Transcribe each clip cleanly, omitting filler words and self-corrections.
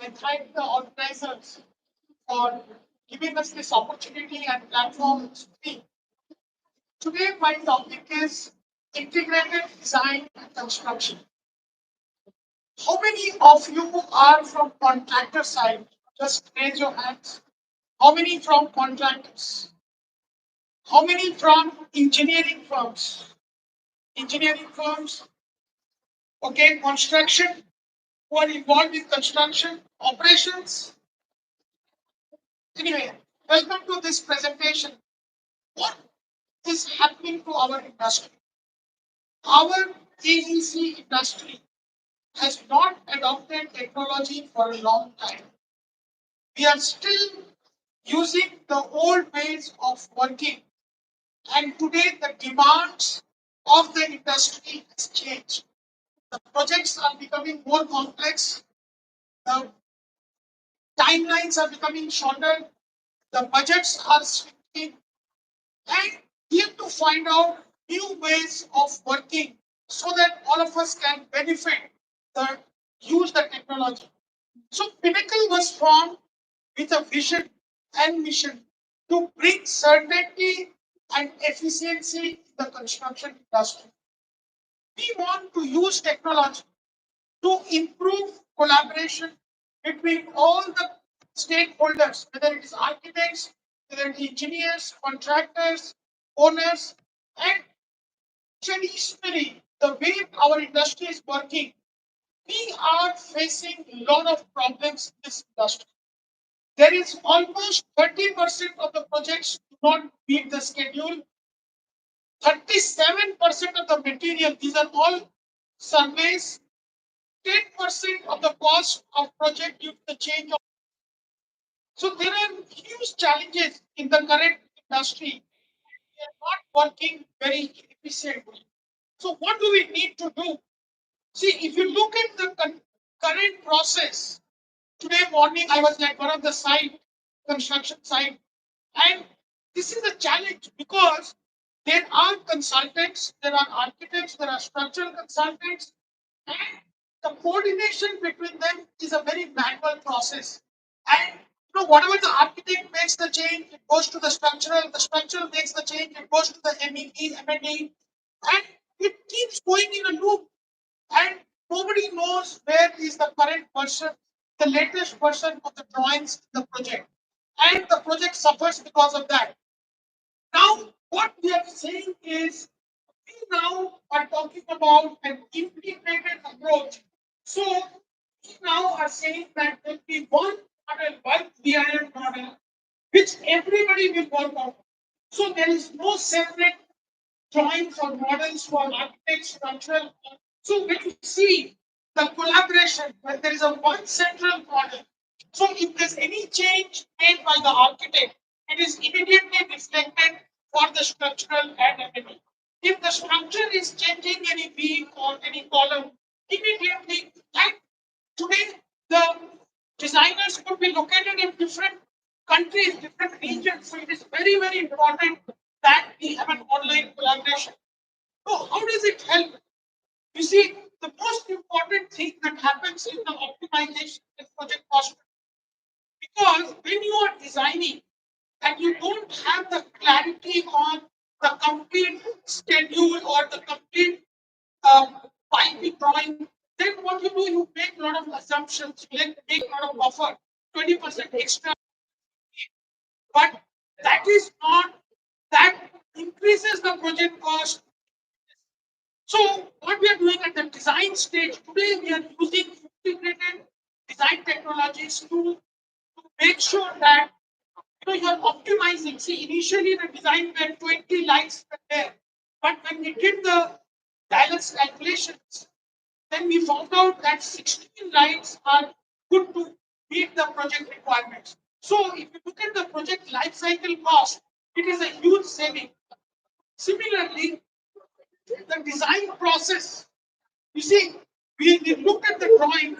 I thank the organizers for giving us this opportunity and platform to speak. Today, my topic is integrated design and construction. How many of you are from contractor side? Just raise your hands. How many from contractors? How many from engineering firms? Engineering firms, okay, construction, who are involved in construction, operations. Anyway, welcome to this presentation. What is happening to our industry? Our AEC industry has not adopted technology for a long time. We are still using the old ways of working, and today the demands of the industry has changed. The projects are becoming more complex, the timelines are becoming shorter, the budgets are shrinking, and we have to find out new ways of working so that all of us can benefit the use the technology. So Pinnacle was formed with a vision and mission to bring certainty and efficiency in the construction industry. We want to use technology to improve collaboration between all the stakeholders, whether it is architects, whether it is engineers, contractors, owners, and traditionally, the way our industry is working, we are facing a lot of problems in this industry. There is almost 30% of the projects do not meet the schedule. 37% of the material, these are all surveys. 10% of the cost of project due to the change of. So there are huge challenges in the current industry. We are not working very efficiently. So what do we need to do? See, if you look at the current process, today morning I was at one of the site, construction site, and this is a challenge because there are consultants, there are architects, there are structural consultants, and the coordination between them is a very manual process. And whatever the architect makes the change, it goes to the structural makes the change, it goes to the MEP, M&E, and it keeps going in a loop. And nobody knows where is the current version, the latest version of the drawings in the project. And the project suffers because of that. Now, what we are saying is we now are talking about an integrated approach. So we now are saying that there will be one model, one VIM model, which everybody will work on. So there is no separate drawings or models for architects, structural. So when you see the collaboration, when there is a one central model, so if there's any change made by the architect, it is immediately reflected for the structural and M&E. If the structure is changing any beam or any column, immediately, and today the designers could be located in different countries, different regions, so it is very, very important that we have an online collaboration. So how does it help? You see, the most important thing that happens in the optimization is project cost. Because when you are designing and you don't have the clarity on the complete schedule or the complete piping drawing, then what you do, you make a lot of assumptions, you make a lot of buffer, 20% extra. But that is not, that increases the project cost. So what we are doing at the design stage today, we are using integrated design technologies to make sure that you are optimizing. See, initially the design were 20 lines per there, but when we did the balance calculations, then we found out that 16 lines are good to meet the project requirements. So if you look at the project life cycle cost, it is a huge saving. Similarly, the design process. You see, we looked at the drawing,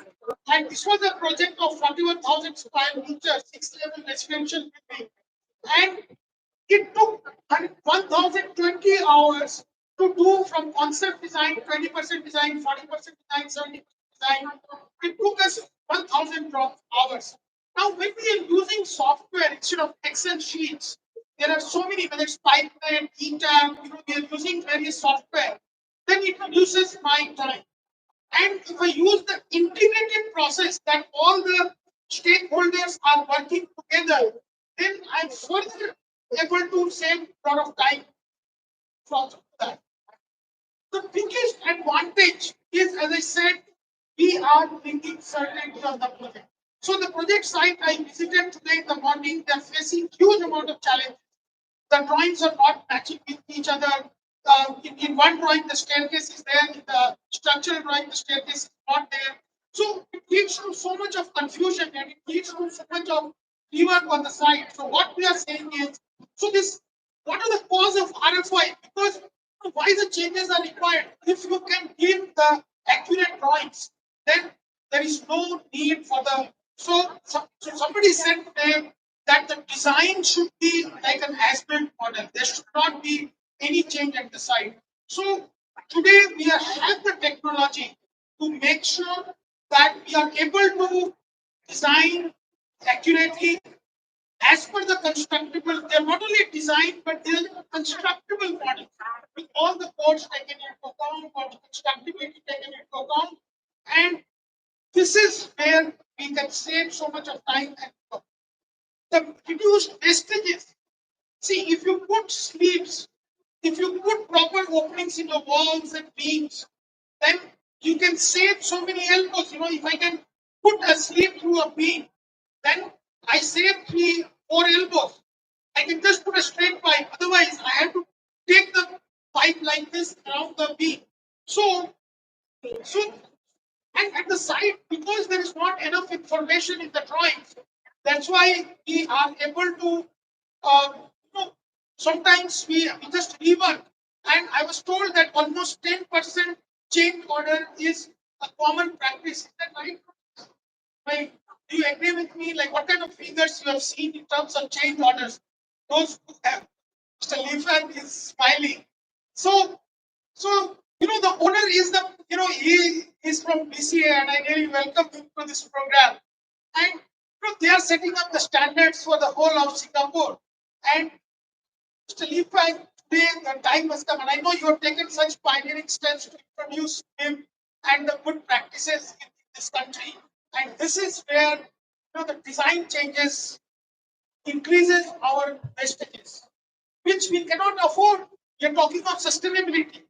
and this was a project of 41,000 square meters, 6-level residential building, and it took 1,020 hours to do from concept design, 20% design, 40% design, 70% design. It took us 1,000 hours. Now, when we are using software instead of Excel sheets, there are so many, whether it's Python, ETAB, we are using various software, then it reduces my time. And if I use the integrated process that all the stakeholders are working together, then I'm further able to save a lot of time from that. The biggest advantage is, as I said, we are bringing certainty on the project. So the project site I visited today in the morning, they're facing huge amount of challenge. The drawings are not matching with each other. In one drawing, the staircase is there. In the structural drawing, the staircase is not there. So it leads to so much of confusion and it leads to so much of rework on the side. So what we are saying is, so this, what are the cause of RFI? Because why the changes are required? If you can give the accurate drawings, then there is no need for the. So somebody said today that the design should be like an as-built model. There should not be any change at the site. So today we have the technology to make sure that we are able to design accurately as per the constructible. They're not only designed, but they're constructible models with all the codes taken into account, or the constructibility taken into account. And this is where we can save so much of time and the reduced wastages. See, if you put sleeves, if you put proper openings in the walls and beams, then you can save so many elbows. If I can put a sleeve through a beam, then I save 4 elbows. I can just put a straight pipe. Otherwise, I have to take the pipe like this around the beam. So and at the side, because there is not enough information in the drawings, that's why we are able to, sometimes we just rework. And I was told that almost 10% change order is a common practice. Is that right? Like, do you agree with me? Like, what kind of figures you have seen in terms of change orders? Those who have, Mr. Leifan is smiling. So the owner is he is from BCA, and I really welcome him to this program. And they are setting up the standards for the whole of Singapore. And Mr. Lee Fang, today the time has come, and I know you have taken such pioneering steps to introduce him and the good practices in this country. And this is where the design changes increases our wastages, which we cannot afford. We are talking of sustainability.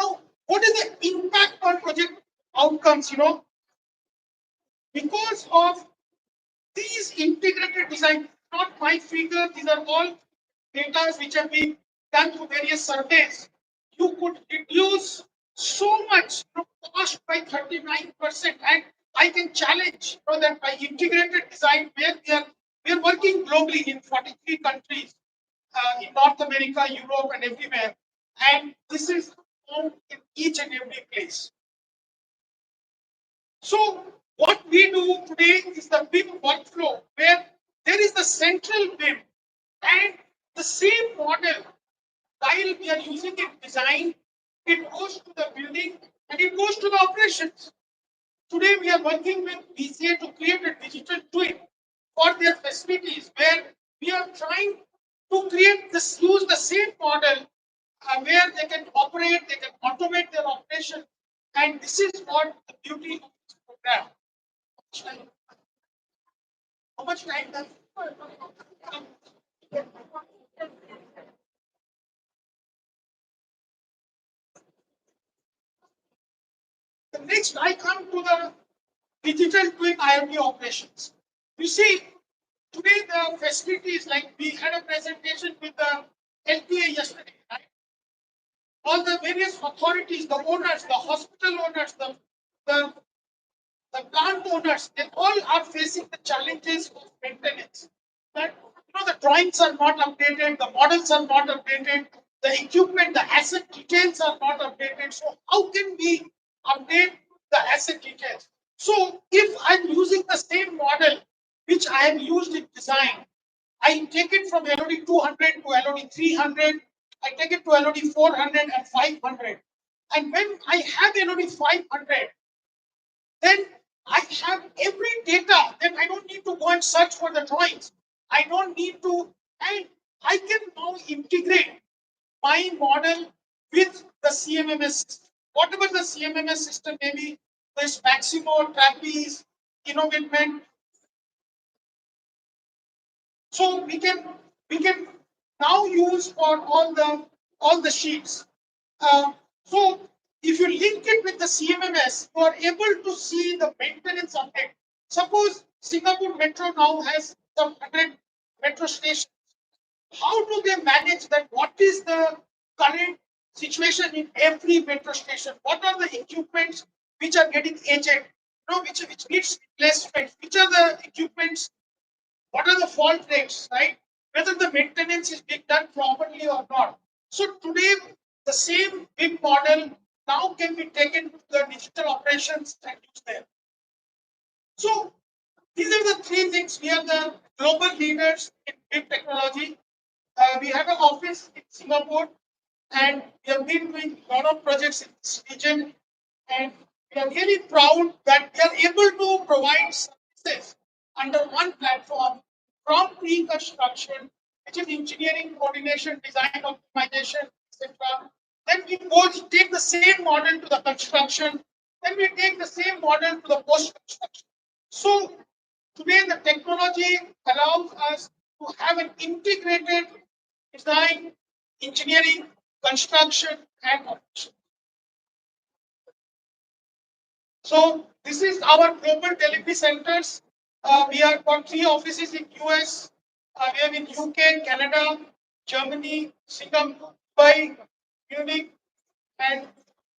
Now, what is the impact on project outcomes? Because of these integrated design, not my figure, these are all data which have been done through various surveys. You could reduce so much cost by 39%. And I can challenge that by integrated design, where we are working globally in 43 countries, in North America, Europe, and everywhere. And this is found in each and every place. So what we do today is the BIM workflow, where there is the central BIM and the same model, while we are using it design, it goes to the building and it goes to the operations. Today we are working with BCA to create a digital twin for their facilities, where we are trying to use the same model where they can operate, they can automate their operation. And this is what the beauty of this program. How much time does the next I come to the digital twin IoT operations. You see, today the facilities, like we had a presentation with the LPA yesterday, right? All the various authorities, the owners, the hospital owners, the plant owners, they all are facing the challenges of maintenance. That the drawings are not updated, the models are not updated, the equipment, the asset details are not updated. So how can we update the asset details? So if I'm using the same model which I have used in design, I take it from LOD 200 to LOD 300, I take it to LOD 400 and 500. And when I have LOD 500, then I have every data, then I don't need to go and search for the drawings. I don't need to, and I can now integrate my model with the CMMS system. Whatever the CMMS system may be, this Maximo, Trapeze, Innovatement. So we can now use for all the sheets. So if you link it with the CMMS, you are able to see the maintenance update. Suppose Singapore Metro now has some 100 metro stations. How do they manage that? What is the current situation in every metro station? What are the equipments which are getting aged? Which needs replacement? Which are the equipments? What are the fault rates, right? Whether the maintenance is being done properly or not. So today, the same big model now can be taken to the digital operations and used there. So these are the three things. We are the global leaders in big technology. We have an office in Singapore, and we have been doing a lot of projects in this region. And we are really proud that we are able to provide services under one platform from pre-construction, which is engineering, coordination, design, optimization, etc. Then we go take the same model to the construction. Then we take the same model to the post-construction. So today the technology allows us to have an integrated design, engineering, construction, and operation. So this is our global delivery centers. We have got 3 offices in US, we have in UK, Canada, Germany, Singapore, Dubai, Munich, and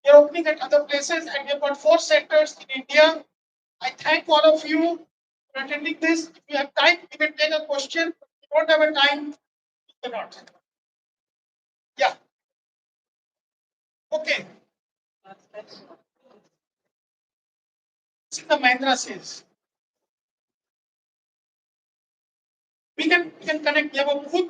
we are opening at other places. And we have got 4 centers in India. I thank all of you for attending this. If you have time, you can take a question. If you don't have a time, you cannot. Yeah. Okay. This is the Mahindra sales. We can connect. We have a booth